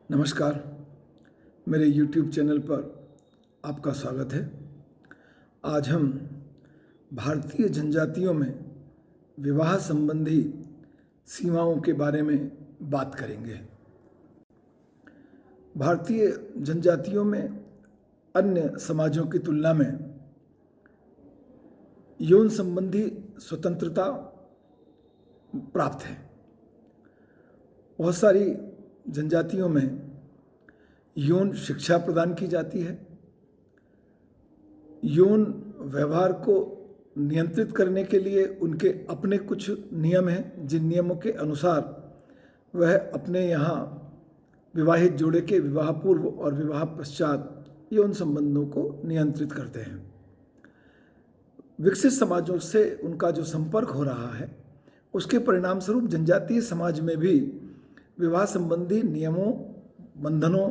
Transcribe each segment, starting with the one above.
नमस्कार, मेरे YouTube channel पर आपका स्वागत है। आज हम भारतीय जनजातियों में विवाह संबंधी सीमाओं के बारे में बात करेंगे। भारतीय जनजातियों में अन्य समाजों की तुलना में यौन संबंधी स्वतंत्रता प्राप्त है। बहुत सारी जनजातियों में यौन शिक्षा प्रदान की जाती है। यौन व्यवहार को नियंत्रित करने के लिए उनके अपने कुछ नियम हैं, जिन नियमों के अनुसार वह अपने यहाँ विवाहित जोड़े के विवाह पूर्व और विवाह पश्चात यौन संबंधों को नियंत्रित करते हैं। विकसित समाजों से उनका जो संपर्क हो रहा है, उसके परिणाम स्वरूप जनजातीय समाज में भी विवाह संबंधी नियमों, बंधनों,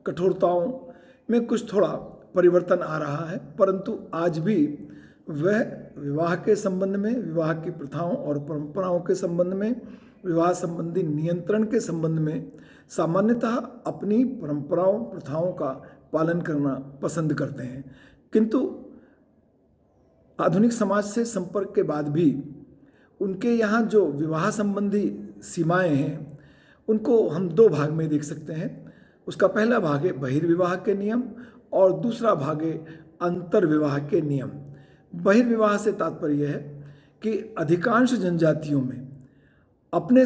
कठोरताओं में कुछ थोड़ा परिवर्तन आ रहा है, परंतु आज भी वह विवाह के संबंध में, विवाह की प्रथाओं और परंपराओं के संबंध में, विवाह संबंधी नियंत्रण के संबंध में सामान्यतः अपनी परंपराओं, प्रथाओं का पालन करना पसंद करते हैं। किंतु आधुनिक समाज से संपर्क के बाद भी उनके यहाँ जो विवाह संबंधी सीमाएं हैं, उनको हम दो भाग में देख सकते हैं। उसका पहला भाग है बहिर्विवाह के नियम और दूसरा भाग है अंतर्विवाह के नियम। बहिर्विवाह से तात्पर्य है कि अधिकांश जनजातियों में अपने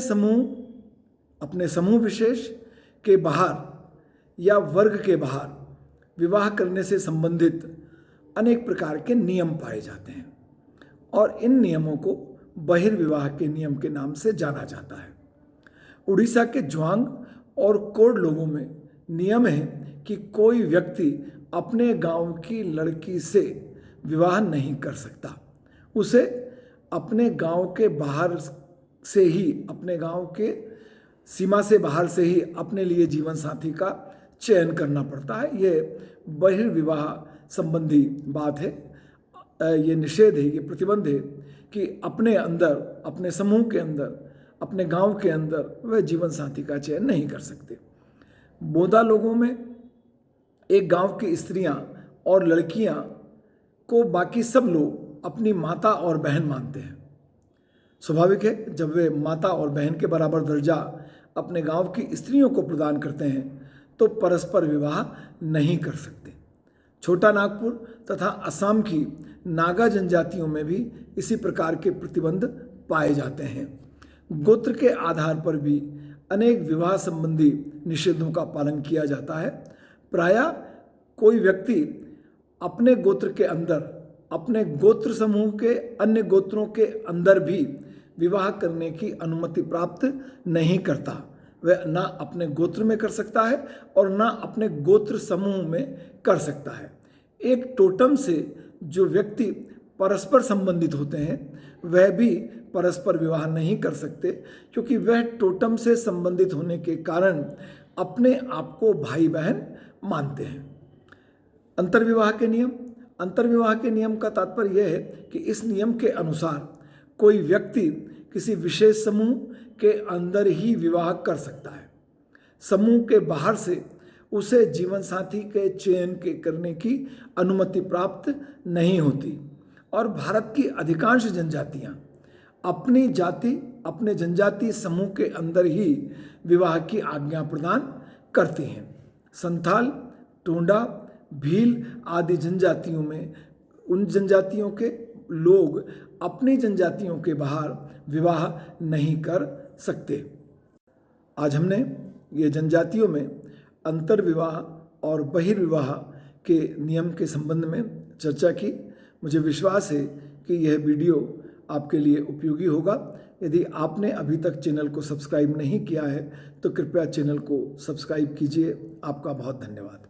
समूह विशेष के बाहर या वर्ग के बाहर विवाह करने से संबंधित अनेक प्रकार के नियम पाए जाते हैं और इन नियमों को बहिर्विवाह के नियम के नाम से जाना जाता है। उड़ीसा के ज्वांग और कोड लोगों में नियम है कि कोई व्यक्ति अपने गांव की लड़की से विवाह नहीं कर सकता। उसे अपने गांव के बाहर से ही, अपने गांव के सीमा से बाहर से ही अपने लिए जीवन साथी का चयन करना पड़ता है। ये बहिर्विवाह संबंधी बात है। ये निषेध है, ये प्रतिबंध है कि अपने अंदर, अपने समूह के अंदर, अपने गांव के अंदर वह जीवन साथी का चयन नहीं कर सकते। बोदा लोगों में एक गांव की स्त्रियां और लड़कियां को बाकी सब लोग अपनी माता और बहन मानते हैं। स्वाभाविक है, जब वे माता और बहन के बराबर दर्जा अपने गांव की स्त्रियों को प्रदान करते हैं तो परस्पर विवाह नहीं कर सकते। छोटा नागपुर तथा असम की नागा जनजातियों में भी इसी प्रकार के प्रतिबंध पाए जाते हैं। गोत्र के आधार पर भी अनेक विवाह संबंधी निषेधों का पालन किया जाता है। प्रायः कोई व्यक्ति अपने गोत्र के अंदर, अपने गोत्र समूह के अन्य गोत्रों के अंदर भी विवाह करने की अनुमति प्राप्त नहीं करता। वह ना अपने गोत्र में कर सकता है और ना अपने गोत्र समूह में कर सकता है। एक टोटम से जो व्यक्ति परस्पर संबंधित होते हैं, वह भी परस्पर विवाह नहीं कर सकते, क्योंकि वह टोटम से संबंधित होने के कारण अपने आप को भाई बहन मानते हैं। अंतर्विवाह के नियम। अंतर्विवाह के नियम का तात्पर्य यह है कि इस नियम के अनुसार कोई व्यक्ति किसी विशेष समूह के अंदर ही विवाह कर सकता है। समूह के बाहर से उसे जीवन साथी के चयन के करने की अनुमति प्राप्त नहीं होती और भारत की अधिकांश जनजातियां अपनी जाति, अपने जनजातीय समूह के अंदर ही विवाह की आज्ञा प्रदान करती हैं। संथाल, टोंडा, भील आदि जनजातियों में उन जनजातियों के लोग अपनी जनजातियों के बाहर विवाह नहीं कर सकते। आज हमने ये जनजातियों में अंतर्विवाह और बहिर्विवाह के नियम के संबंध में चर्चा की। मुझे विश्वास है कि यह वीडियो आपके लिए उपयोगी होगा। यदि आपने अभी तक चैनल को सब्सक्राइब नहीं किया है तो कृपया चैनल को सब्सक्राइब कीजिए। आपका बहुत धन्यवाद।